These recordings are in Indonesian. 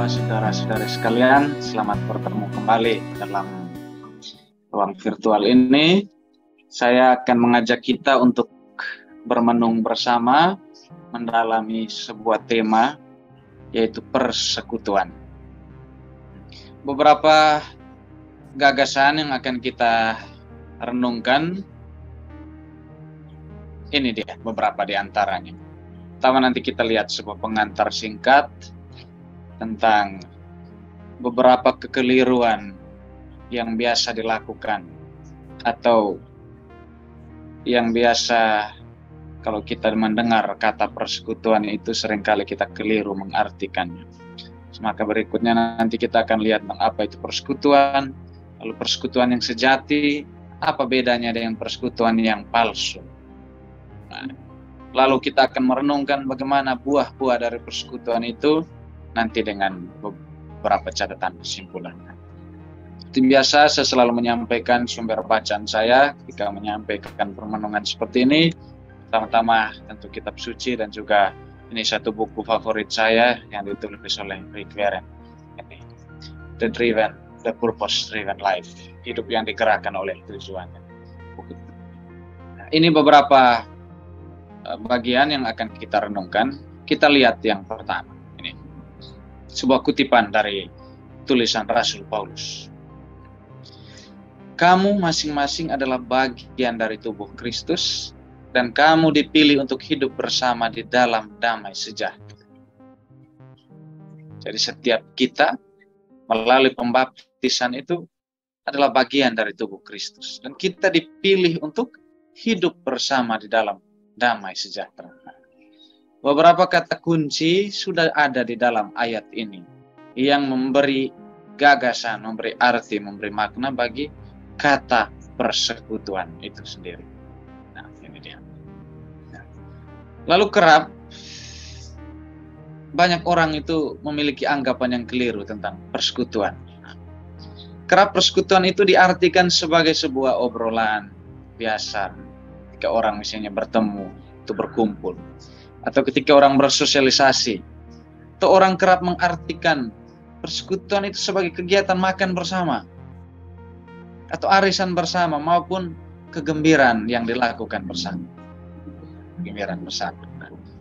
Saudara-saudari sekalian, selamat bertemu kembali dalam ruang virtual ini. Saya akan mengajak kita untuk bermenung bersama, mendalami sebuah tema, yaitu persekutuan. Beberapa gagasan yang akan kita renungkan, ini dia beberapa di antaranya. Pertama, nanti kita lihat sebuah pengantar singkat tentang beberapa kekeliruan yang biasa dilakukan atau yang biasa kalau kita mendengar kata persekutuan itu seringkali kita keliru mengartikannya. Maka berikutnya nanti kita akan lihat apa itu persekutuan, lalu persekutuan yang sejati, apa bedanya dengan persekutuan yang palsu. Lalu kita akan merenungkan bagaimana buah-buah dari persekutuan itu nanti dengan beberapa catatan kesimpulan. Seperti biasa, saya selalu menyampaikan sumber bacaan saya ketika menyampaikan permenungan seperti ini. Pertama-tama tentu kitab suci dan juga ini satu buku favorit saya yang ditulis oleh Rick Warren. The Purpose Driven Life, hidup yang digerakkan oleh tujuan. Ini beberapa bagian yang akan kita renungkan. Kita lihat yang pertama. Sebuah kutipan dari tulisan Rasul Paulus. Kamu masing-masing adalah bagian dari tubuh Kristus dan kamu dipilih untuk hidup bersama di dalam damai sejahtera. Jadi setiap kita melalui pembaptisan itu adalah bagian dari tubuh Kristus dan kita dipilih untuk hidup bersama di dalam damai sejahtera. Beberapa kata kunci sudah ada di dalam ayat ini yang memberi gagasan, memberi arti, memberi makna bagi kata persekutuan itu sendiri. Nah, ini dia. Lalu kerap banyak orang itu memiliki anggapan yang keliru tentang persekutuan. Kerap persekutuan itu diartikan sebagai sebuah obrolan biasa ketika orang misalnya bertemu, itu berkumpul. Atau ketika orang bersosialisasi, atau orang kerap mengartikan persekutuan itu sebagai kegiatan makan bersama, atau arisan bersama, maupun kegembiraan yang dilakukan bersama. Kegembiraan bersama.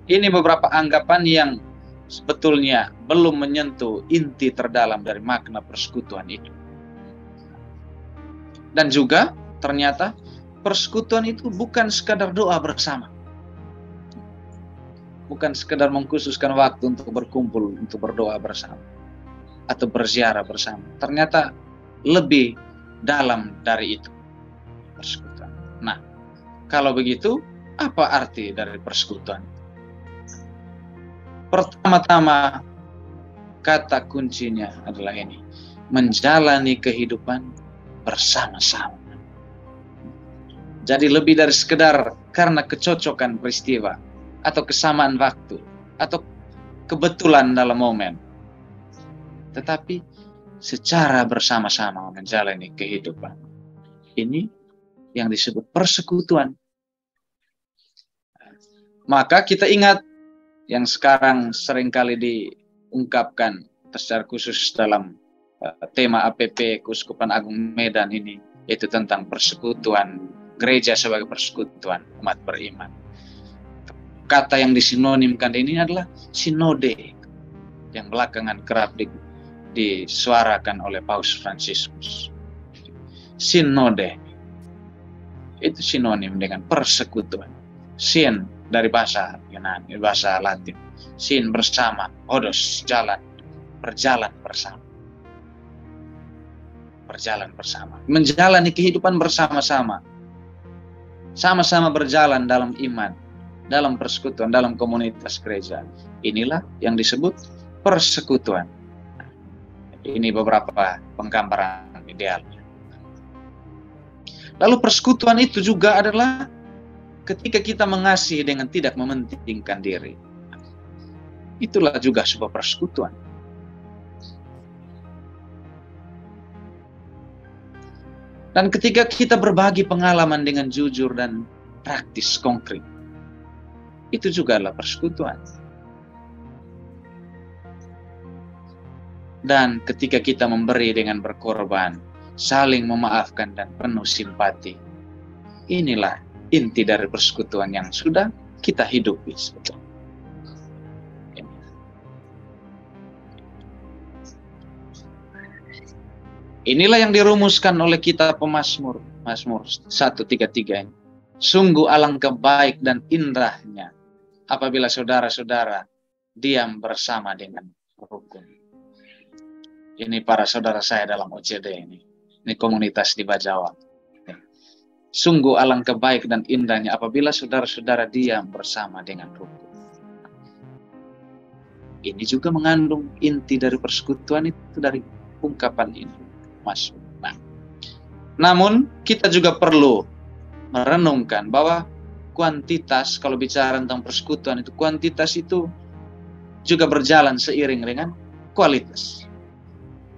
Ini beberapa anggapan yang sebetulnya belum menyentuh inti terdalam dari makna persekutuan itu. Dan juga ternyata persekutuan itu bukan sekadar doa bersama. Bukan sekedar mengkhususkan waktu untuk berkumpul, untuk berdoa bersama, atau berziarah bersama. Ternyata lebih dalam dari itu persekutuan. Nah, kalau begitu, apa arti dari persekutuan? Pertama-tama, kata kuncinya adalah ini, menjalani kehidupan bersama-sama. Jadi lebih dari sekedar karena kecocokan peristiwa, atau kesamaan waktu, atau kebetulan dalam momen. Tetapi secara bersama-sama menjalani kehidupan. Ini yang disebut persekutuan. Maka kita ingat yang sekarang seringkali diungkapkan secara khusus dalam tema APP Keuskupan Agung Medan ini, yaitu tentang persekutuan gereja sebagai persekutuan umat beriman. Kata yang disinonimkan ini adalah sinode yang belakangan kerap disuarakan oleh Paus Fransiskus. Sinode itu sinonim dengan persekutuan. Sin dari bahasa Yunani, bahasa Latin. Sin bersama, odos jalan, berjalan bersama. Berjalan bersama, menjalani kehidupan bersama-sama. Sama-sama berjalan dalam iman, dalam persekutuan, dalam komunitas gereja. Inilah yang disebut persekutuan. Ini beberapa penggambaran ideal. Lalu persekutuan itu juga adalah ketika kita mengasihi dengan tidak mementingkan diri. Itulah juga sebuah persekutuan. Dan ketika kita berbagi pengalaman dengan jujur dan praktis, konkret, itu juga adalah persekutuan. dan ketika kita memberi dengan berkorban, saling memaafkan dan penuh simpati. Inilah inti dari persekutuan yang sudah kita hidupi sebetulnya. Inilah yang dirumuskan oleh kitab Mazmur 133 ini. Sungguh alangkah baik dan indahnya apabila saudara-saudara diam bersama dengan rukun. Ini para saudara saya dalam OCD ini komunitas di Bajawa. Sungguh alangkah baik dan indahnya apabila saudara-saudara diam bersama dengan rukun. Ini juga mengandung inti dari persekutuan itu dari ungkapan ini. Masuk. Nah, namun kita juga perlu merenungkan bahwa kuantitas, kalau bicara tentang persekutuan itu, kuantitas itu juga berjalan seiring dengan kualitas.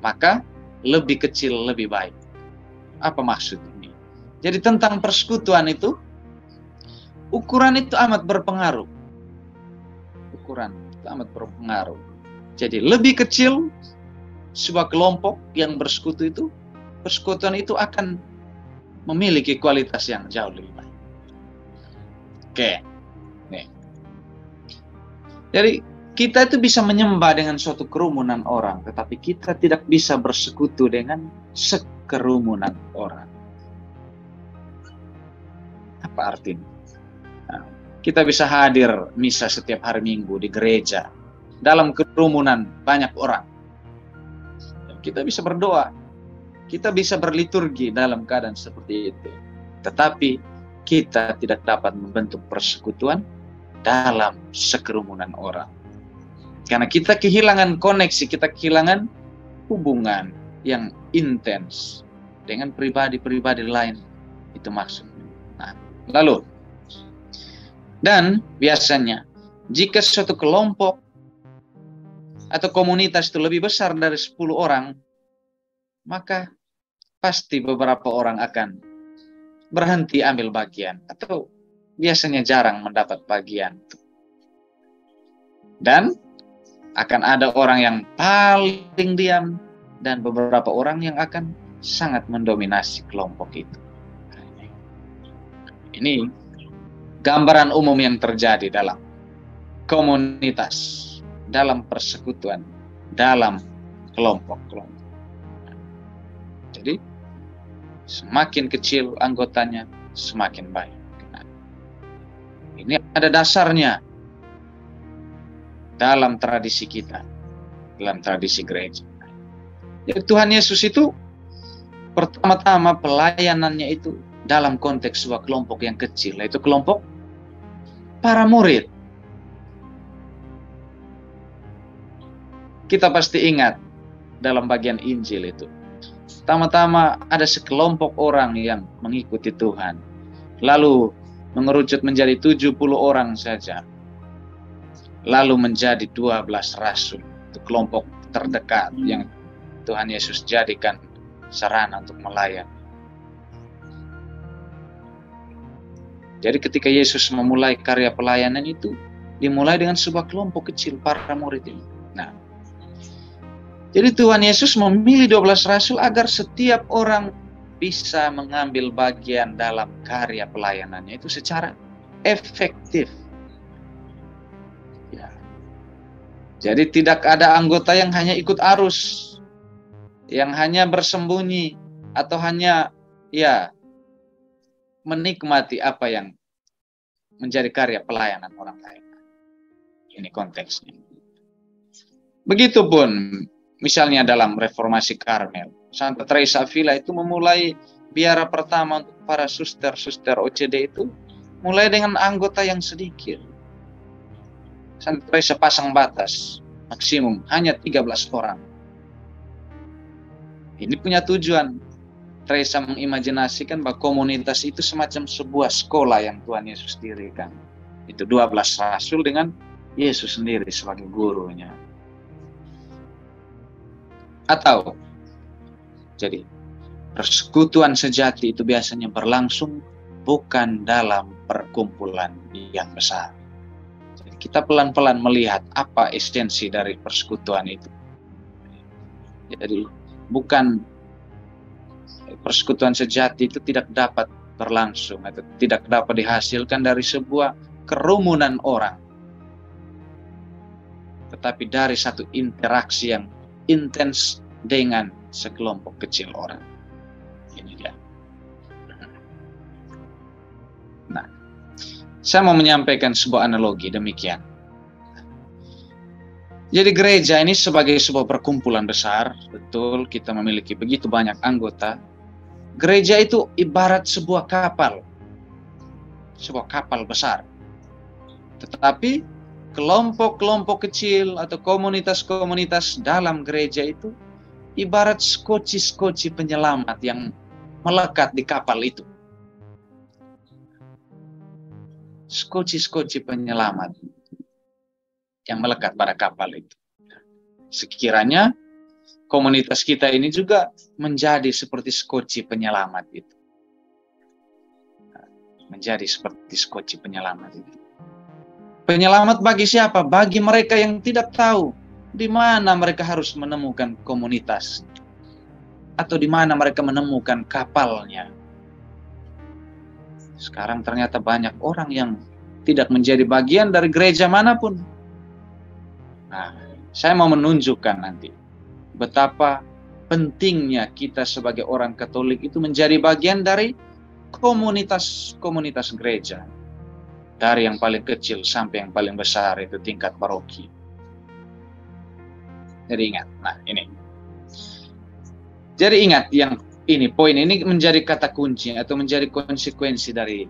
Maka lebih kecil lebih baik. Apa maksud ini? Jadi tentang persekutuan itu, ukuran itu amat berpengaruh. Ukuran itu amat berpengaruh. Jadi lebih kecil sebuah kelompok yang bersekutu itu, persekutuan itu akan memiliki kualitas yang jauh lebih baik. Oke. Nih. Jadi kita itu bisa menyembah dengan suatu kerumunan orang, tetapi kita tidak bisa bersekutu dengan sekerumunan orang. Apa artinya? Nah, kita bisa hadir misa setiap hari Minggu di gereja dalam kerumunan banyak orang. Kita bisa berdoa, kita bisa berliturgi dalam keadaan seperti itu. Tetapi kita tidak dapat membentuk persekutuan dalam sekerumunan orang. Karena kita kehilangan koneksi, kita kehilangan hubungan yang intens dengan pribadi-pribadi lain. Itu maksudnya. Nah, lalu, dan biasanya jika suatu kelompok atau komunitas itu lebih besar dari 10 orang, maka pasti beberapa orang akan berhenti ambil bagian atau biasanya jarang mendapat bagian. Dan akan ada orang yang paling diam dan beberapa orang yang akan sangat mendominasi kelompok itu. Ini gambaran umum yang terjadi dalam komunitas, dalam persekutuan, dalam kelompok-kelompok. Jadi semakin kecil anggotanya, semakin baik. Ini ada dasarnya dalam tradisi kita, dalam tradisi gereja. Jadi Tuhan Yesus itu pertama-tama pelayanannya itu dalam konteks sebuah kelompok yang kecil, yaitu kelompok para murid. Kita pasti ingat dalam bagian Injil itu. Pertama-tama ada sekelompok orang yang mengikuti Tuhan. Lalu mengerucut menjadi 70 orang saja. Lalu menjadi 12 rasul. Itu kelompok terdekat yang Tuhan Yesus jadikan sarana untuk melayani. Jadi ketika Yesus memulai karya pelayanan itu, dimulai dengan sebuah kelompok kecil para murid ini. Nah, jadi Tuhan Yesus memilih 12 rasul agar setiap orang bisa mengambil bagian dalam karya pelayanannya itu secara efektif. Ya. Jadi tidak ada anggota yang hanya ikut arus, yang hanya bersembunyi atau hanya menikmati apa yang menjadi karya pelayanan orang lain. Ini konteksnya. Begitupun misalnya dalam Reformasi Karmel, Santa Teresa Avila itu memulai biara pertama untuk para suster-suster OCD itu mulai dengan anggota yang sedikit. Santa Teresa pasang batas maksimum hanya 13 orang. Ini punya tujuan. Teresa mengimajinasikan bahwa komunitas itu semacam sebuah sekolah yang Tuhan Yesus dirikan. Itu 12 rasul dengan Yesus sendiri sebagai gurunya. Atau, jadi persekutuan sejati itu biasanya berlangsung bukan dalam perkumpulan yang besar. Jadi kita pelan-pelan melihat apa esensi dari persekutuan itu. Jadi bukan persekutuan sejati itu tidak dapat berlangsung atau tidak dapat dihasilkan dari sebuah kerumunan orang, tetapi dari satu interaksi yang intens dengan sekelompok kecil orang. Ini dia. Nah, saya mau menyampaikan sebuah analogi demikian. Jadi gereja ini sebagai sebuah perkumpulan besar, betul kita memiliki begitu banyak anggota. Gereja itu ibarat sebuah kapal besar. Tetapi kelompok-kelompok kecil atau komunitas-komunitas dalam gereja itu ibarat skoci-skoci penyelamat yang melekat di kapal itu. Skoci-skoci penyelamat yang melekat pada kapal itu. Sekiranya komunitas kita ini juga menjadi seperti skoci penyelamat itu. Menjadi seperti skoci penyelamat itu. Penyelamat bagi siapa? Bagi mereka yang tidak tahu di mana mereka harus menemukan komunitas atau di mana mereka menemukan kapalnya. Sekarang ternyata banyak orang yang tidak menjadi bagian dari gereja manapun. Nah, saya mau menunjukkan nanti betapa pentingnya kita sebagai orang Katolik itu menjadi bagian dari komunitas-komunitas gereja. Dari yang paling kecil sampai yang paling besar itu tingkat paroki. Jadi ingat, nah ini. Jadi ingat yang ini, poin ini menjadi kata kunci atau menjadi konsekuensi dari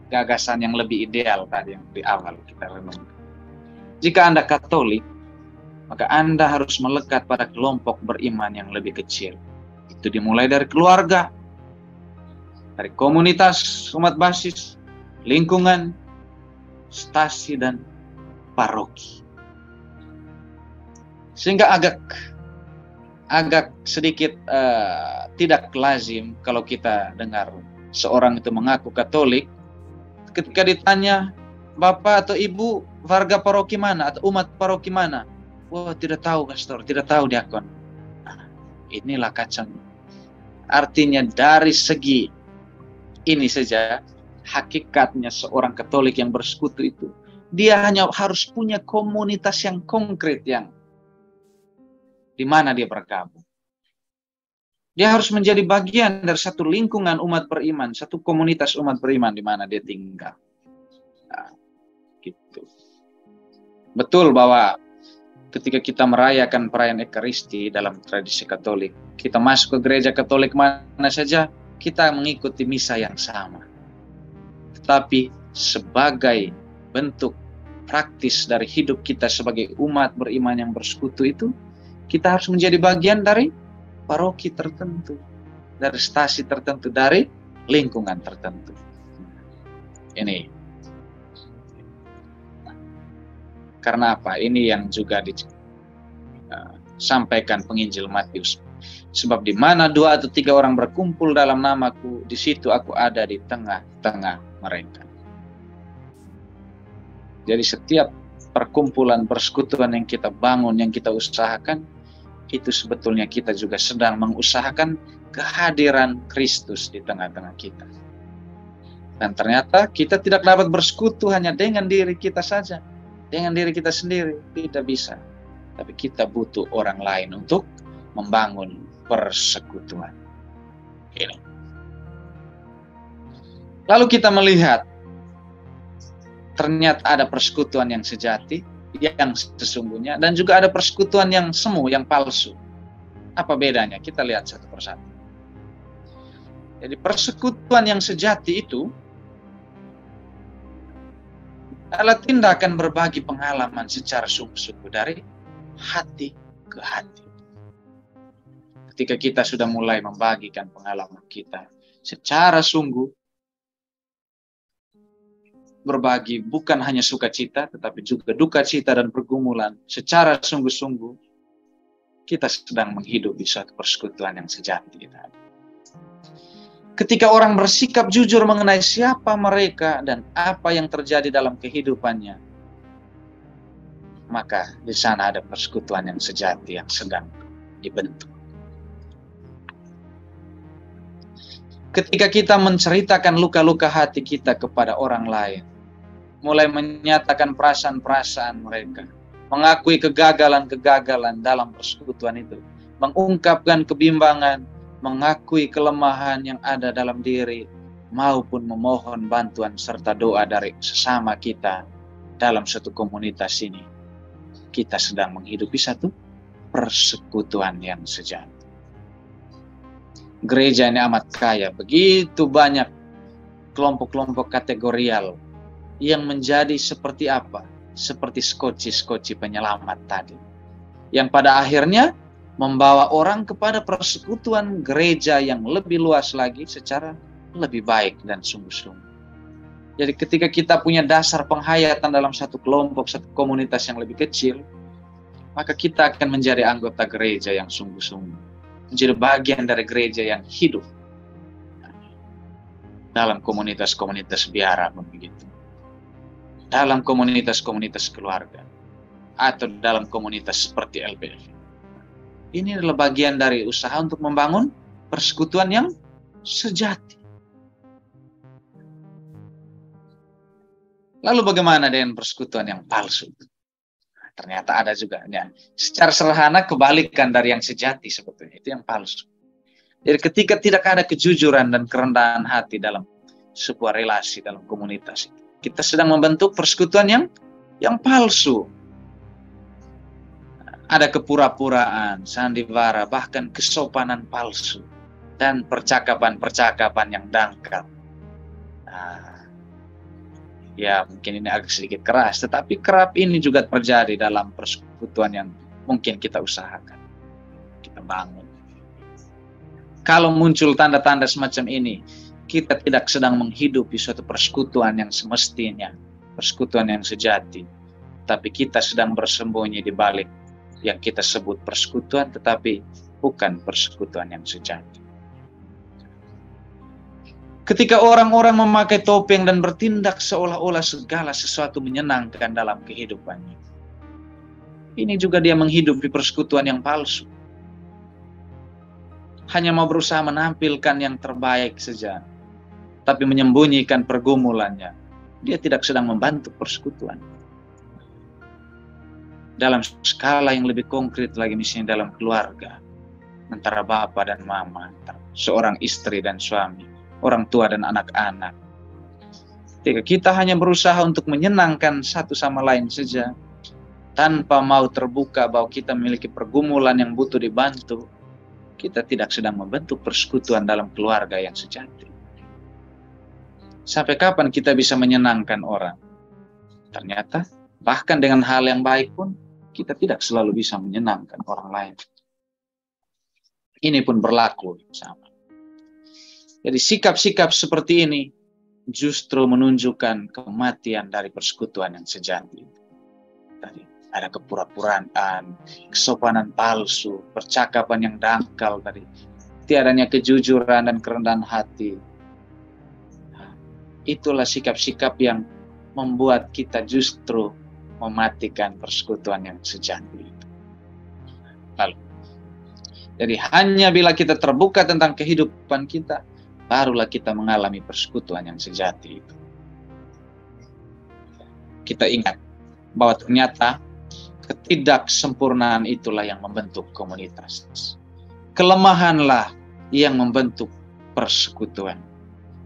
gagasan yang lebih ideal tadi yang di awal kita renungkan. Jika Anda Katolik, maka Anda harus melekat pada kelompok beriman yang lebih kecil. Itu dimulai dari keluarga, dari komunitas umat basis, lingkungan, stasi, dan paroki. Sehingga agak sedikit tidak lazim kalau kita dengar seorang itu mengaku Katolik, ketika ditanya, Bapak atau Ibu warga paroki mana atau umat paroki mana? Wah, tidak tahu pastor, tidak tahu diakon. Nah, inilah kacang. Artinya dari segi ini saja, hakikatnya seorang Katolik yang bersekutu itu, dia hanya harus punya komunitas yang konkret yang di mana dia bergabung. Dia harus menjadi bagian dari satu lingkungan umat beriman, satu komunitas umat beriman di mana dia tinggal. Nah, gitu. Betul bahwa ketika kita merayakan perayaan Ekaristi dalam tradisi Katolik, kita masuk ke gereja Katolik mana saja, kita mengikuti misa yang sama. Tetapi sebagai bentuk praktis dari hidup kita sebagai umat beriman yang bersekutu itu, kita harus menjadi bagian dari paroki tertentu, dari stasi tertentu, dari lingkungan tertentu. Ini. Karena apa? Ini yang juga disampaikan penginjil Matius. Sebab di mana 2 atau 3 orang berkumpul dalam namaku, di situ aku ada di tengah-tengah mereka. Jadi setiap perkumpulan persekutuan yang kita bangun, yang kita usahakan, itu sebetulnya kita juga sedang mengusahakan kehadiran Kristus di tengah-tengah kita. Dan ternyata kita tidak dapat bersekutu hanya dengan diri kita saja. Dengan diri kita sendiri, tidak bisa. Tapi kita butuh orang lain untuk membangun persekutuan. Ini. Lalu kita melihat, ternyata ada persekutuan yang sejati, yang sesungguhnya, dan juga ada persekutuan yang semu, yang palsu. Apa bedanya? Kita lihat satu persatu. Jadi persekutuan yang sejati itu adalah tindakan berbagi pengalaman secara sungguh-sungguh dari hati ke hati. Ketika kita sudah mulai membagikan pengalaman kita secara sungguh, berbagi bukan hanya sukacita, tetapi juga duka cita dan pergumulan secara sungguh-sungguh, kita sedang menghidupi suatu persekutuan yang sejati. Ketika orang bersikap jujur mengenai siapa mereka dan apa yang terjadi dalam kehidupannya, maka di sana ada persekutuan yang sejati yang sedang dibentuk. Ketika kita menceritakan luka-luka hati kita kepada orang lain, mulai menyatakan perasaan-perasaan mereka, mengakui kegagalan-kegagalan dalam persekutuan itu, mengungkapkan kebimbangan, mengakui kelemahan yang ada dalam diri, maupun memohon bantuan serta doa dari sesama kita dalam satu komunitas ini, kita sedang menghidupi satu persekutuan yang sejati. Gereja ini amat kaya, begitu banyak kelompok-kelompok kategorial yang menjadi seperti apa? Seperti skoci-skoci penyelamat tadi. Yang pada akhirnya membawa orang kepada persekutuan gereja yang lebih luas lagi secara lebih baik dan sungguh-sungguh. Jadi ketika kita punya dasar penghayatan dalam satu kelompok, satu komunitas yang lebih kecil, maka kita akan menjadi anggota gereja yang sungguh-sungguh. Menjadi bagian dari gereja yang hidup dalam komunitas-komunitas biara begitu, dalam komunitas-komunitas keluarga, atau dalam komunitas seperti LPF. Ini adalah bagian dari usaha untuk membangun persekutuan yang sejati. Lalu bagaimana dengan persekutuan yang palsu? Ternyata ada juga. Ya. Secara sederhana kebalikan dari yang sejati sebetulnya. Itu yang palsu. Jadi ketika tidak ada kejujuran dan kerendahan hati dalam sebuah relasi, dalam komunitas, kita sedang membentuk persekutuan yang palsu. Ada kepura-puraan, sandiwara, bahkan kesopanan palsu. Dan percakapan-percakapan yang dangkal. Ya mungkin ini agak sedikit keras, tetapi kerap ini juga terjadi dalam persekutuan yang mungkin kita usahakan, kita bangun. Kalau muncul tanda-tanda semacam ini, kita tidak sedang menghidupi suatu persekutuan yang semestinya, persekutuan yang sejati, tapi kita sedang bersembunyi di balik yang kita sebut persekutuan, tetapi bukan persekutuan yang sejati. Ketika orang-orang memakai topeng dan bertindak seolah-olah segala sesuatu menyenangkan dalam kehidupannya, ini juga dia menghidupi persekutuan yang palsu. Hanya mau berusaha menampilkan yang terbaik saja, tapi menyembunyikan pergumulannya. Dia tidak sedang membantu persekutuan. Dalam skala yang lebih konkret lagi, misalnya dalam keluarga, antara bapak dan mama, antara seorang istri dan suami, orang tua dan anak-anak. Ketika kita hanya berusaha untuk menyenangkan satu sama lain saja, tanpa mau terbuka bahwa kita memiliki pergumulan yang butuh dibantu, kita tidak sedang membentuk persekutuan dalam keluarga yang sejati. Sampai kapan kita bisa menyenangkan orang? Ternyata, bahkan dengan hal yang baik pun, kita tidak selalu bisa menyenangkan orang lain. Ini pun berlaku sama. Jadi sikap-sikap seperti ini justru menunjukkan kematian dari persekutuan yang sejati. Tadi ada kepura-puraan, kesopanan palsu, percakapan yang dangkal tadi, tiadanya kejujuran dan kerendahan hati. Itulah sikap-sikap yang membuat kita justru mematikan persekutuan yang sejati. Lalu, jadi hanya bila kita terbuka tentang kehidupan kita, barulah kita mengalami persekutuan yang sejati itu. Kita ingat bahwa ternyata ketidaksempurnaan itulah yang membentuk komunitas. Kelemahanlah yang membentuk persekutuan.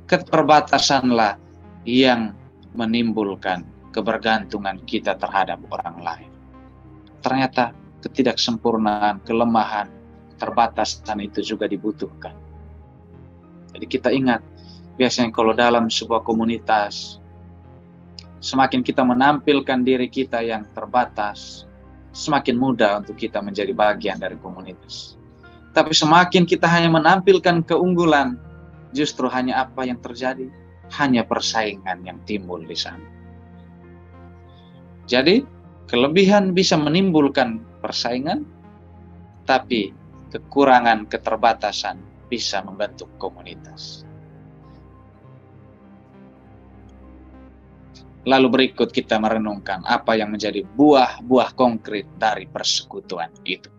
Keterbatasanlah yang menimbulkan kebergantungan kita terhadap orang lain. Ternyata ketidaksempurnaan, kelemahan, keterbatasan itu juga dibutuhkan. Jadi kita ingat, biasanya kalau dalam sebuah komunitas, semakin kita menampilkan diri kita yang terbatas, semakin mudah untuk kita menjadi bagian dari komunitas. Tapi semakin kita hanya menampilkan keunggulan, justru hanya apa yang terjadi? Hanya persaingan yang timbul di sana. Jadi, kelebihan bisa menimbulkan persaingan, tapi kekurangan, keterbatasan bisa membentuk komunitas. Lalu berikut kita merenungkan apa yang menjadi buah-buah konkret dari persekutuan itu.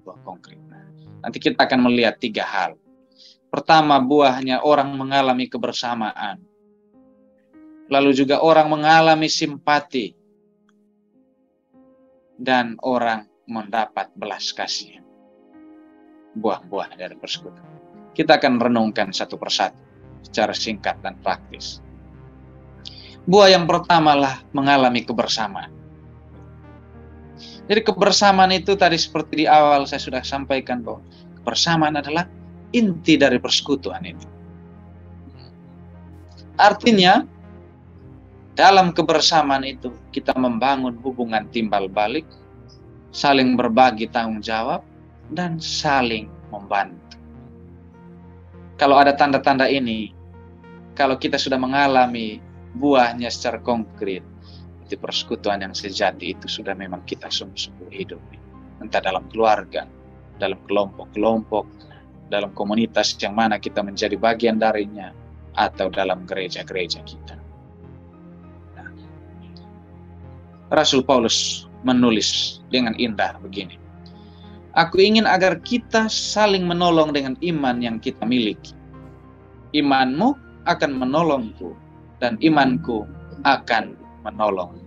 buah konkret. Nah, nanti kita akan melihat 3 hal. Pertama, buahnya orang mengalami kebersamaan. Lalu juga orang mengalami simpati. Dan orang mendapat belas kasih. Buah-buah dari persekutuan. Kita akan renungkan satu persatu secara singkat dan praktis. Buah yang pertama lah mengalami kebersamaan. Jadi kebersamaan itu tadi seperti di awal saya sudah sampaikan bahwa kebersamaan adalah inti dari persekutuan itu. Artinya dalam kebersamaan itu kita membangun hubungan timbal balik, saling berbagi tanggung jawab, dan saling membantu. Kalau ada tanda-tanda ini, kalau kita sudah mengalami buahnya secara konkret, itu persekutuan yang sejati itu sudah memang kita sungguh-sungguh hidup. Entah dalam keluarga, dalam kelompok-kelompok, dalam komunitas yang mana kita menjadi bagian darinya, atau dalam gereja-gereja kita. Nah, Rasul Paulus menulis dengan indah begini. Aku ingin agar kita saling menolong dengan iman yang kita miliki. Imanmu akan menolongku, dan imanku akan menolong.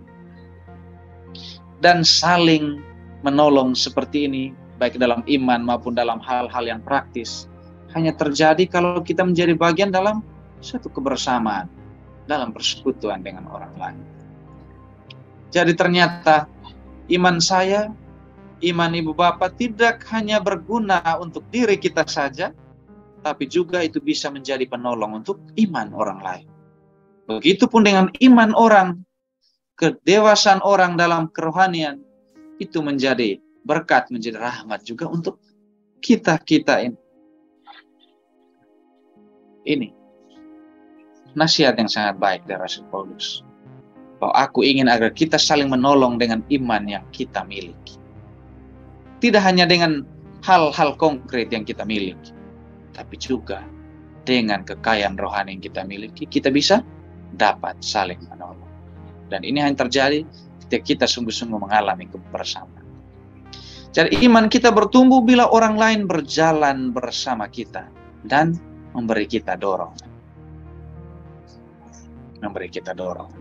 Dan saling menolong seperti ini, baik dalam iman maupun dalam hal-hal yang praktis, hanya terjadi kalau kita menjadi bagian dalam satu kebersamaan, dalam persekutuan dengan orang lain. Jadi ternyata iman saya, iman ibu bapak tidak hanya berguna untuk diri kita saja, tapi juga itu bisa menjadi penolong untuk iman orang lain. Begitupun dengan iman orang, kedewasaan orang dalam kerohanian, itu menjadi berkat, menjadi rahmat juga untuk kita-kita ini. Ini nasihat yang sangat baik dari Rasul Paulus. Bahwa aku ingin agar kita saling menolong dengan iman yang kita miliki. Tidak hanya dengan hal-hal konkret yang kita miliki, tapi juga dengan kekayaan rohani yang kita miliki, kita bisa dapat saling menolong. Dan ini hanya terjadi ketika kita sungguh-sungguh mengalami kebersamaan. Jadi iman kita bertumbuh bila orang lain berjalan bersama kita dan memberi kita dorongan. Memberi kita dorongan.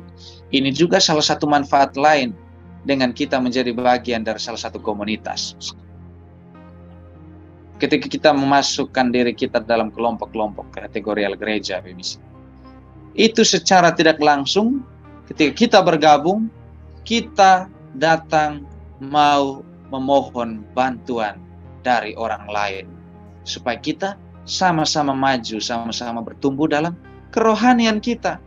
Ini juga salah satu manfaat lain dengan kita menjadi bagian dari salah satu komunitas. Ketika kita memasukkan diri kita dalam kelompok-kelompok kategorial gereja, itu secara tidak langsung ketika kita bergabung, kita datang mau memohon bantuan dari orang lain supaya kita sama-sama maju, sama-sama bertumbuh dalam kerohanian kita.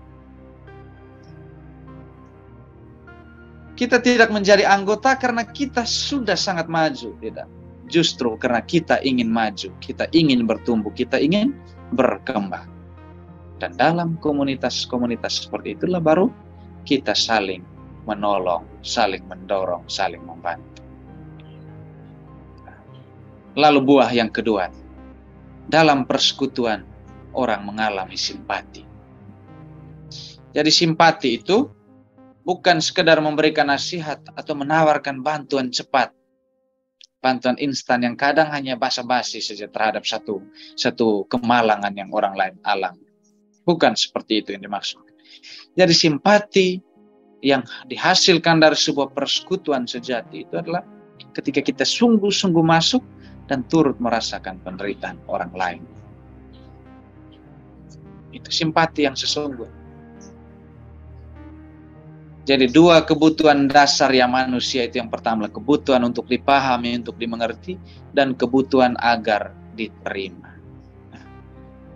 Kita tidak menjadi anggota karena kita sudah sangat maju, tidak. Justru karena kita ingin maju, kita ingin bertumbuh, kita ingin berkembang. Dan dalam komunitas-komunitas seperti itulah baru kita saling menolong, saling mendorong, saling membantu. Lalu buah yang kedua, dalam persekutuan orang mengalami simpati. Jadi simpati itu bukan sekedar memberikan nasihat atau menawarkan bantuan cepat, bantuan instan yang kadang hanya basa-basi saja terhadap satu kemalangan yang orang lain alami. Bukan seperti itu yang dimaksud. Jadi simpati yang dihasilkan dari sebuah persekutuan sejati itu adalah ketika kita sungguh-sungguh masuk dan turut merasakan penderitaan orang lain. Itu simpati yang sesungguhnya. Jadi 2 kebutuhan dasar yang manusia itu, yang pertama kebutuhan untuk dipahami, untuk dimengerti, dan kebutuhan agar diterima.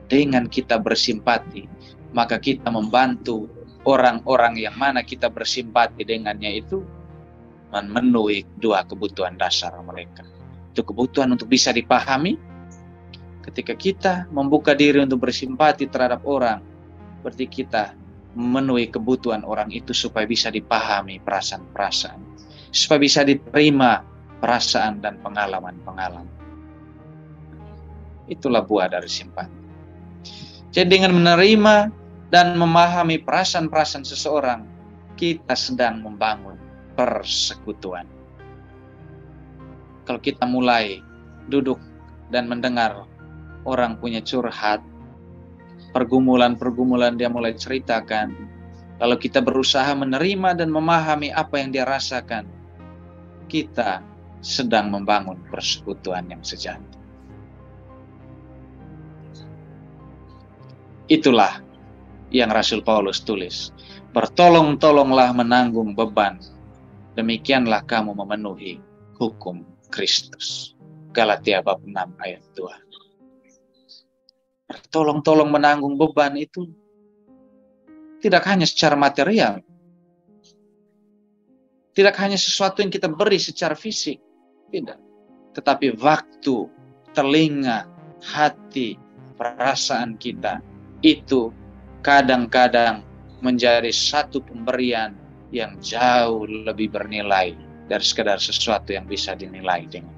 Dengan kita bersimpati, maka kita membantu orang-orang yang mana kita bersimpati dengannya itu memenuhi 2 kebutuhan dasar mereka. Itu kebutuhan untuk bisa dipahami. Ketika kita membuka diri untuk bersimpati terhadap orang, berarti kita memenuhi kebutuhan orang itu supaya bisa dipahami perasaan-perasaan, supaya bisa diterima perasaan dan pengalaman-pengalaman. Itulah buah dari simpati. Jadi dengan menerima dan memahami perasaan-perasaan seseorang, kita sedang membangun persekutuan. Kalau kita mulai duduk dan mendengar orang punya curhat, pergumulan-pergumulan dia mulai ceritakan, lalu kita berusaha menerima dan memahami apa yang dia rasakan, kita sedang membangun persekutuan yang sejati. Itulah yang Rasul Paulus tulis. Bertolong-tolonglah menanggung beban, demikianlah kamu memenuhi hukum Kristus. Galatia bab 6 ayat 2. Bertolong-tolong menanggung beban itu tidak hanya secara material, tidak hanya sesuatu yang kita beri secara fisik, tidak. Tetapi waktu, telinga, hati, perasaan kita, itu kadang-kadang menjadi satu pemberian yang jauh lebih bernilai dari sekedar sesuatu yang bisa dinilai dengan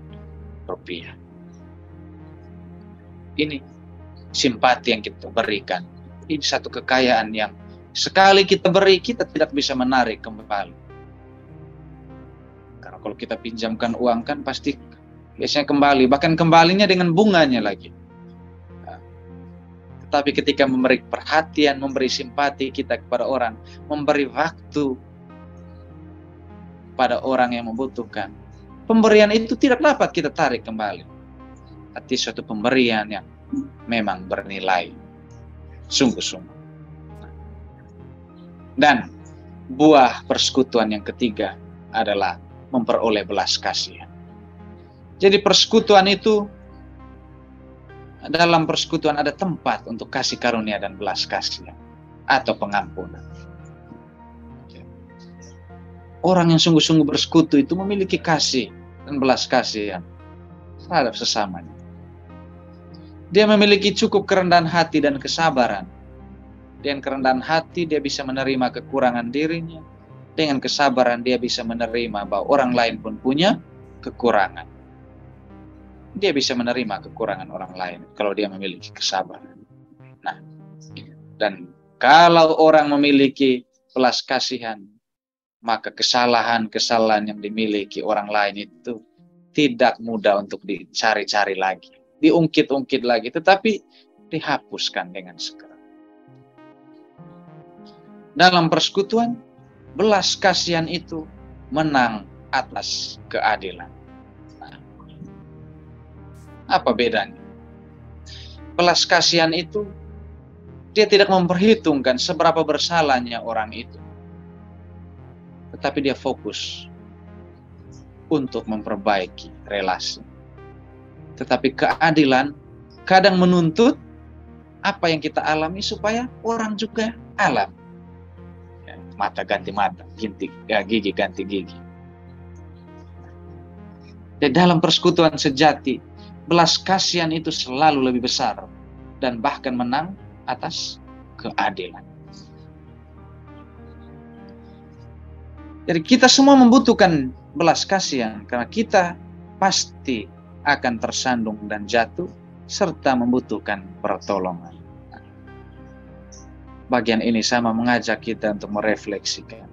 rupiah. Ini simpati yang kita berikan. Ini satu kekayaan yang sekali kita beri, kita tidak bisa menarik kembali. Karena kalau kita pinjamkan uang kan pasti biasanya kembali, bahkan kembalinya dengan bunganya lagi. Tapi ketika memberi perhatian, memberi simpati kita kepada orang, memberi waktu pada orang yang membutuhkan, pemberian itu tidak dapat kita tarik kembali. Tapi suatu pemberian yang memang bernilai sungguh-sungguh. Dan buah persekutuan yang ketiga adalah memperoleh belas kasihan. Jadi persekutuan itu, dalam persekutuan ada tempat untuk kasih karunia dan belas kasihan atau pengampunan. Orang yang sungguh-sungguh bersekutu itu memiliki kasih dan belas kasihan terhadap sesamanya. Dia memiliki cukup kerendahan hati dan kesabaran. Dengan kerendahan hati dia bisa menerima kekurangan dirinya. Dengan kesabaran dia bisa menerima bahwa orang lain pun punya kekurangan. Dia bisa menerima kekurangan orang lain kalau dia memiliki kesabaran. Nah, dan kalau orang memiliki belas kasihan, maka kesalahan-kesalahan yang dimiliki orang lain itu tidak mudah untuk dicari-cari lagi, diungkit-ungkit lagi, tetapi dihapuskan dengan segera. Dalam persekutuan, belas kasihan itu menang atas keadilan. Apa bedanya? Belas kasihan itu dia tidak memperhitungkan seberapa bersalahnya orang itu, tetapi dia fokus untuk memperbaiki relasi. Tetapi keadilan kadang menuntut apa yang kita alami supaya orang juga alami. Ya, mata ganti mata, gigi ganti gigi. Dan dalam persekutuan sejati, belas kasihan itu selalu lebih besar dan bahkan menang atas keadilan. Jadi kita semua membutuhkan belas kasihan karena kita pasti akan tersandung dan jatuh serta membutuhkan pertolongan. Bagian ini sama mengajak kita untuk merefleksikan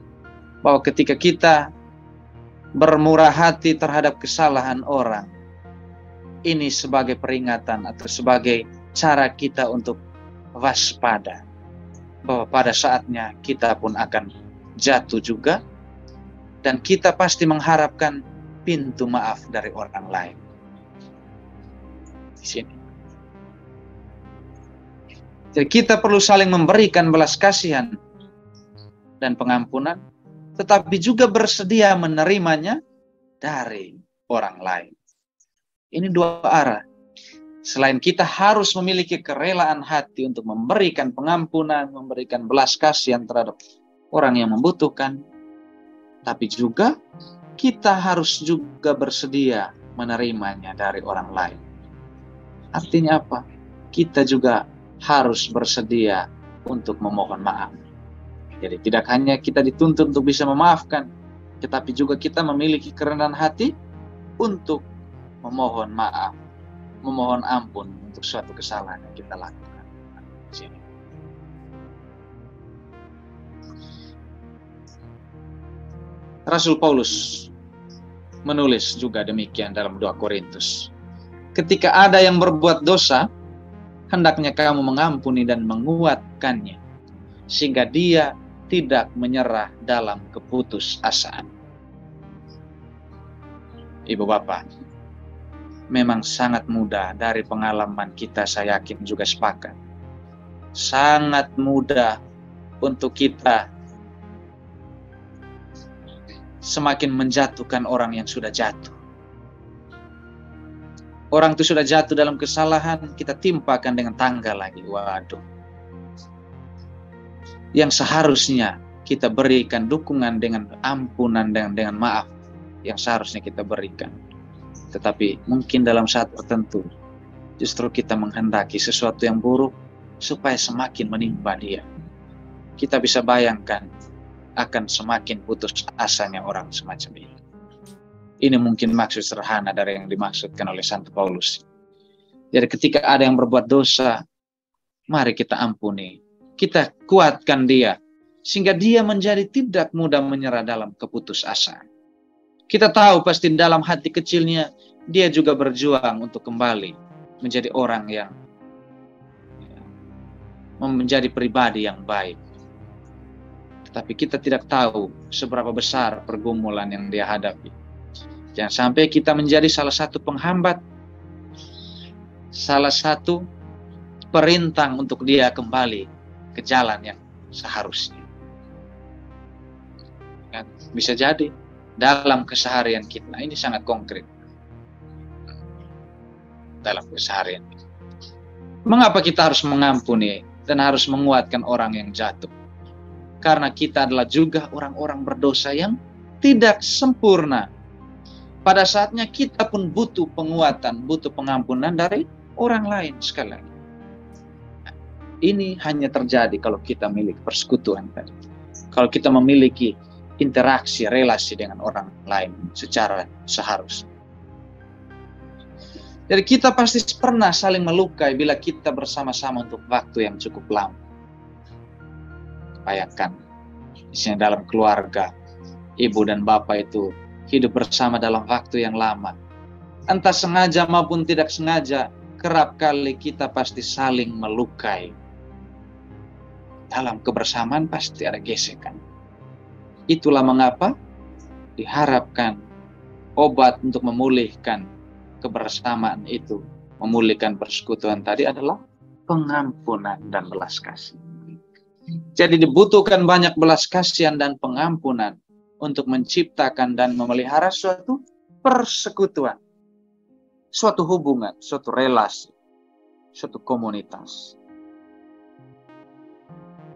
bahwa ketika kita bermurah hati terhadap kesalahan orang, ini sebagai peringatan atau sebagai cara kita untuk waspada bahwa pada saatnya kita pun akan jatuh juga, dan kita pasti mengharapkan pintu maaf dari orang lain. Di sini. Jadi kita perlu saling memberikan belas kasihan dan pengampunan, tetapi juga bersedia menerimanya dari orang lain. Ini dua arah. Selain kita harus memiliki kerelaan hati untuk memberikan pengampunan, memberikan belas kasihan terhadap orang yang membutuhkan, tapi juga kita harus juga bersedia menerimanya dari orang lain. Artinya apa? Kita juga harus bersedia untuk memohon maaf. Jadi tidak hanya kita dituntut untuk bisa memaafkan, tetapi juga kita memiliki kerendahan hati untuk memohon maaf, memohon ampun untuk suatu kesalahan yang kita lakukan. Sini. Rasul Paulus menulis juga demikian dalam 2 Korintus. ketika ada yang berbuat dosa, hendaknya kamu mengampuni dan menguatkannya, sehingga dia tidak menyerah dalam keputusasaan. Ibu bapak, memang sangat mudah dari pengalaman kita, saya yakin juga sepakat. Sangat mudah untuk kita semakin menjatuhkan orang yang sudah jatuh. Orang itu sudah jatuh dalam kesalahan, kita timpakan dengan tangga lagi. Waduh. Yang seharusnya kita berikan dukungan dengan ampunan, dengan maaf yang seharusnya kita berikan. Tetapi mungkin dalam saat tertentu, justru kita menghendaki sesuatu yang buruk supaya semakin menimpa dia. Kita bisa bayangkan akan semakin putus asanya orang semacam ini. Ini mungkin maksud sederhana dari yang dimaksudkan oleh Santo Paulus. Jadi ketika ada yang berbuat dosa, mari kita ampuni. Kita kuatkan dia, sehingga dia menjadi tidak mudah menyerah dalam keputusasaan. Kita tahu pasti dalam hati kecilnya, dia juga berjuang untuk kembali menjadi orang yang menjadi pribadi yang baik. Tetapi kita tidak tahu seberapa besar pergumulan yang dia hadapi. Jangan sampai kita menjadi salah satu penghambat, salah satu perintang untuk dia kembali ke jalan yang seharusnya. Bisa jadi dalam keseharian kita, ini sangat konkret. Dalam keseharian kita. Mengapa kita harus mengampuni dan harus menguatkan orang yang jatuh? Karena kita adalah juga orang-orang berdosa yang tidak sempurna. Pada saatnya kita pun butuh penguatan, butuh pengampunan dari orang lain sekali lagi. Ini hanya terjadi kalau kita memiliki persekutuan tadi. Kalau kita memiliki interaksi, relasi dengan orang lain secara seharusnya. Jadi kita pasti pernah saling melukai bila kita bersama-sama untuk waktu yang cukup lama. Bayangkan, misalnya dalam keluarga, ibu dan bapak itu hidup bersama dalam waktu yang lama. Entah sengaja maupun tidak sengaja, kerap kali kita pasti saling melukai. Dalam kebersamaan pasti ada gesekan. Itulah mengapa diharapkan obat untuk memulihkan kebersamaan itu, memulihkan persekutuan tadi adalah pengampunan dan belas kasih. Jadi dibutuhkan banyak belas kasihan dan pengampunan untuk menciptakan dan memelihara suatu persekutuan, suatu hubungan, suatu relasi, suatu komunitas.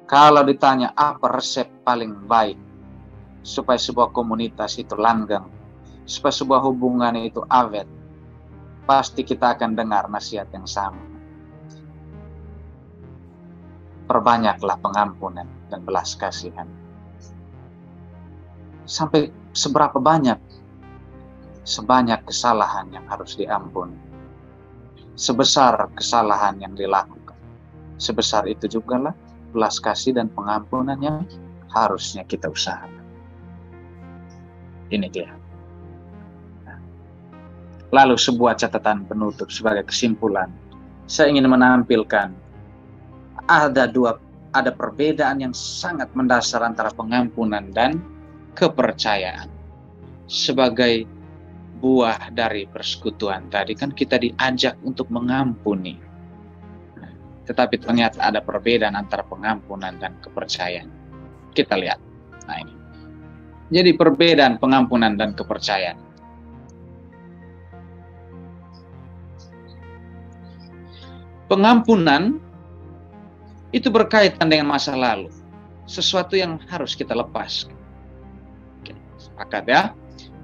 Kalau ditanya apa resep paling baik supaya sebuah komunitas itu langgeng, supaya sebuah hubungan itu awet, pasti kita akan dengar nasihat yang sama. Perbanyaklah pengampunan dan belas kasihan. Sampai seberapa banyak? Sebanyak kesalahan yang harus diampuni. Sebesar kesalahan yang dilakukan, sebesar itu juga lah belas kasih dan pengampunan yang harusnya kita usahakan. Ini dia. Lalu sebuah catatan penutup sebagai kesimpulan. Saya ingin menampilkan ada perbedaan yang sangat mendasar antara pengampunan dan kepercayaan. Sebagai buah dari persekutuan tadi kan kita diajak untuk mengampuni. Tetapi ternyata ada perbedaan antara pengampunan dan kepercayaan. Kita lihat. Nah ini. Jadi perbedaan pengampunan dan kepercayaan. Pengampunan itu berkaitan dengan masa lalu. Sesuatu yang harus kita lepaskan. Sepakat ya?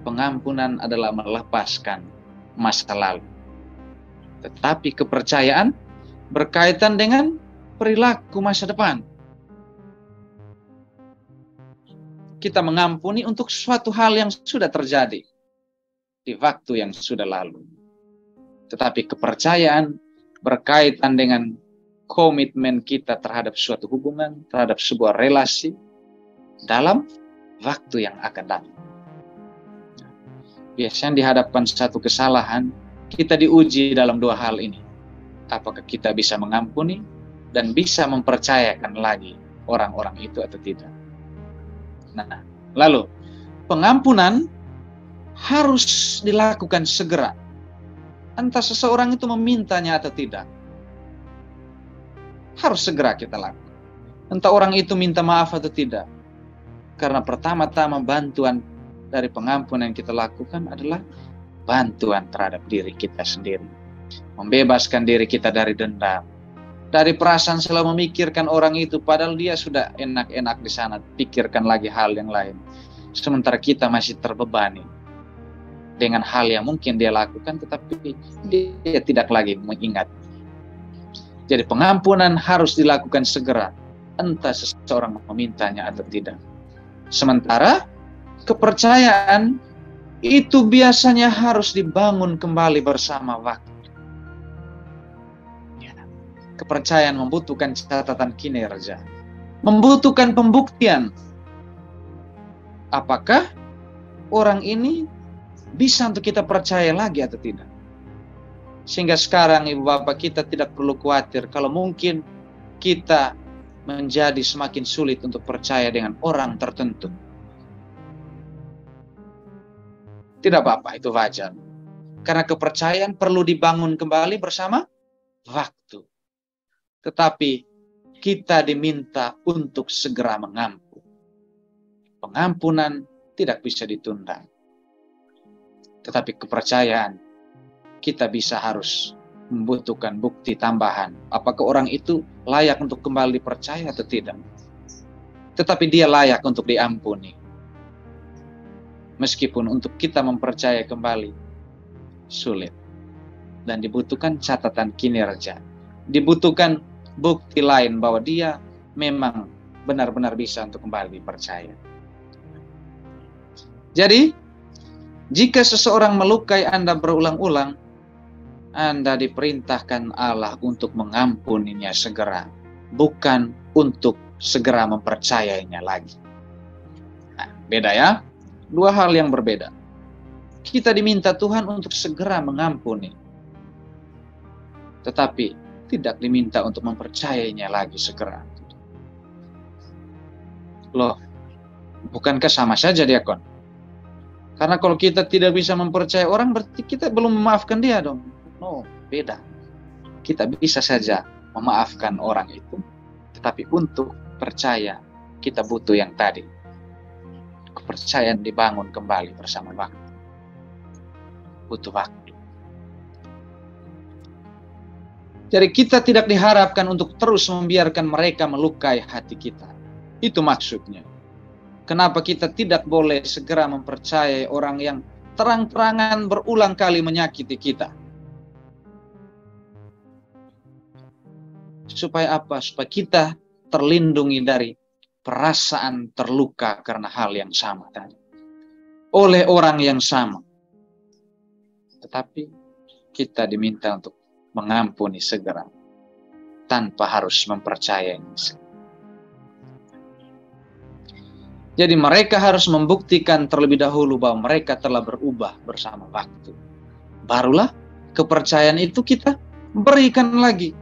Pengampunan adalah melepaskan masa lalu. Tetapi kepercayaan berkaitan dengan perilaku masa depan. Kita mengampuni untuk suatu hal yang sudah terjadi di waktu yang sudah lalu. Tetapi kepercayaan berkaitan dengan komitmen kita terhadap suatu hubungan, terhadap sebuah relasi dalam waktu yang akan datang. Biasanya dihadapkan satu kesalahan, kita diuji dalam dua hal ini. Apakah kita bisa mengampuni dan bisa mempercayakan lagi orang-orang itu atau tidak. Nah, lalu pengampunan harus dilakukan segera. Entah seseorang itu memintanya atau tidak. Harus segera kita lakukan. Entah orang itu minta maaf atau tidak. Karena pertama-tama bantuan dari pengampunan yang kita lakukan adalah bantuan terhadap diri kita sendiri. Membebaskan diri kita dari dendam. Dari perasaan selalu memikirkan orang itu, padahal dia sudah enak-enak di sana, pikirkan lagi hal yang lain. Sementara kita masih terbebani dengan hal yang mungkin dia lakukan, tetapi dia tidak lagi mengingat. Jadi pengampunan harus dilakukan segera, entah seseorang memintanya atau tidak. Sementara kepercayaan itu biasanya harus dibangun kembali bersama waktu. Kepercayaan membutuhkan catatan kinerja, membutuhkan pembuktian. Apakah orang ini bisa untuk kita percaya lagi atau tidak? Sehingga sekarang Ibu Bapak kita tidak perlu khawatir kalau mungkin kita menjadi semakin sulit untuk percaya dengan orang tertentu. Tidak apa-apa, itu wajar. Karena kepercayaan perlu dibangun kembali bersama waktu. Tetapi kita diminta untuk segera mengampun. Pengampunan tidak bisa ditunda. Tetapi kepercayaan kita bisa harus membutuhkan bukti tambahan. Apakah orang itu layak untuk kembali dipercaya atau tidak? Tetapi dia layak untuk diampuni. Meskipun untuk kita mempercaya kembali sulit. Dan dibutuhkan catatan kinerja. Dibutuhkan bukti lain bahwa dia memang benar-benar bisa untuk kembali dipercaya. Jadi, jika seseorang melukai Anda berulang-ulang, Anda diperintahkan Allah untuk mengampuninya segera, bukan untuk segera mempercayainya lagi. Nah, beda ya, dua hal yang berbeda. Kita diminta Tuhan untuk segera mengampuni, tetapi tidak diminta untuk mempercayainya lagi segera. Loh, bukankah sama saja diakon? Karena kalau kita tidak bisa mempercayai orang, berarti kita belum memaafkan dia dong. No, beda. Kita bisa saja memaafkan orang itu, tetapi untuk percaya, kita butuh yang tadi. Kepercayaan dibangun kembali bersama waktu. Butuh waktu. Jadi kita tidak diharapkan untuk terus membiarkan mereka melukai hati kita. Itu maksudnya. Kenapa kita tidak boleh segera mempercayai orang yang terang-terangan berulang kali menyakiti kita? Supaya apa? Supaya kita terlindungi dari perasaan terluka karena hal yang sama tadi. Oleh orang yang sama. Tetapi kita diminta untuk mengampuni segera, tanpa harus mempercayainya. Jadi mereka harus membuktikan terlebih dahulu bahwa mereka telah berubah bersama waktu. Barulah kepercayaan itu kita berikan lagi.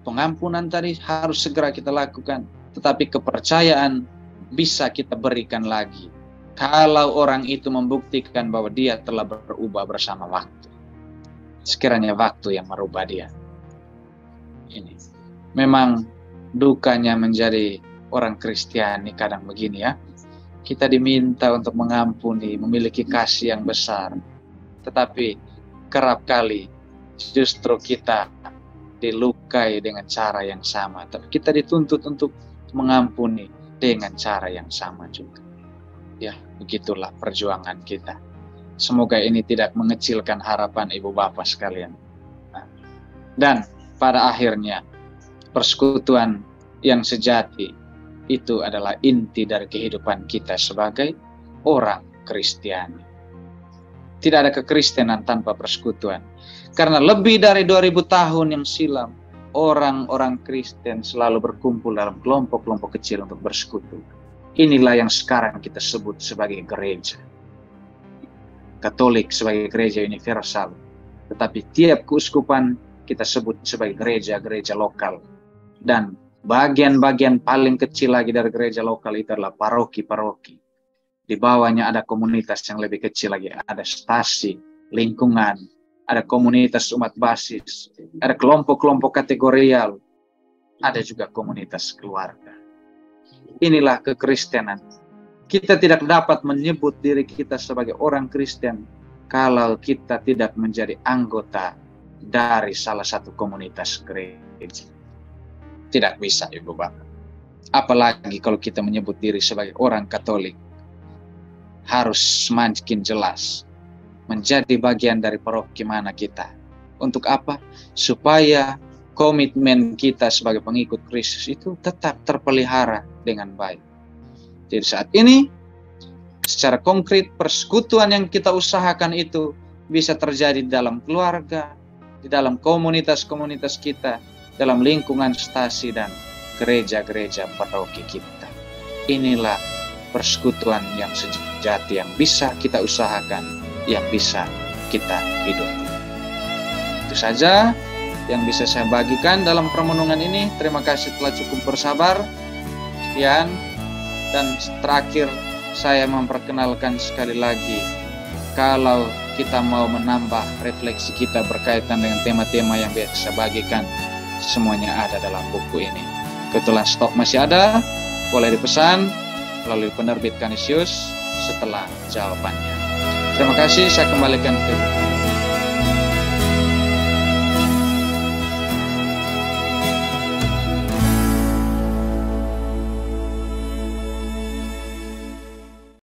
Pengampunan tadi harus segera kita lakukan, tetapi kepercayaan bisa kita berikan lagi. Kalau orang itu membuktikan bahwa dia telah berubah bersama waktu. Sekiranya waktu yang merubah dia. Ini memang dukanya menjadi orang Kristiani kadang begini ya. Kita diminta untuk mengampuni, memiliki kasih yang besar. Tetapi kerap kali justru kita dilukai dengan cara yang sama. Tapi kita dituntut untuk mengampuni dengan cara yang sama juga. Ya, begitulah perjuangan kita. Semoga ini tidak mengecilkan harapan Ibu Bapak sekalian. Dan pada akhirnya, persekutuan yang sejati itu adalah inti dari kehidupan kita sebagai orang Kristiani. Tidak ada kekristenan tanpa persekutuan. Karena lebih dari 2000 tahun yang silam, orang-orang Kristen selalu berkumpul dalam kelompok-kelompok kecil untuk bersekutu. Inilah yang sekarang kita sebut sebagai gereja. Katolik sebagai gereja universal, tetapi tiap keuskupan kita sebut sebagai gereja-gereja lokal. Dan bagian-bagian paling kecil lagi dari gereja lokal itu adalah paroki-paroki. Di bawahnya ada komunitas yang lebih kecil lagi, ada stasi, lingkungan, ada komunitas umat basis, ada kelompok-kelompok kategorial, ada juga komunitas keluarga. Inilah kekristenan. Kita tidak dapat menyebut diri kita sebagai orang Kristen kalau kita tidak menjadi anggota dari salah satu komunitas gereja. Tidak bisa, Ibu Bapak. Apalagi kalau kita menyebut diri sebagai orang Katolik. Harus semakin jelas menjadi bagian dari paroki mana kita. Untuk apa? Supaya komitmen kita sebagai pengikut Kristus itu tetap terpelihara dengan baik. Jadi saat ini, secara konkret, persekutuan yang kita usahakan itu bisa terjadi di dalam keluarga, di dalam komunitas-komunitas kita, dalam lingkungan stasi dan gereja-gereja paroki kita. Inilah persekutuan yang sejati yang bisa kita usahakan, yang bisa kita hidupi. Itu saja yang bisa saya bagikan dalam permenungan ini. Terima kasih telah cukup bersabar. Sekian. Dan terakhir saya memperkenalkan sekali lagi, kalau kita mau menambah refleksi kita berkaitan dengan tema-tema yang biasa bagikan, semuanya ada dalam buku ini. Kebetulan stok masih ada, boleh dipesan melalui penerbit Canisius setelah jawabannya. Terima kasih, saya kembalikan ke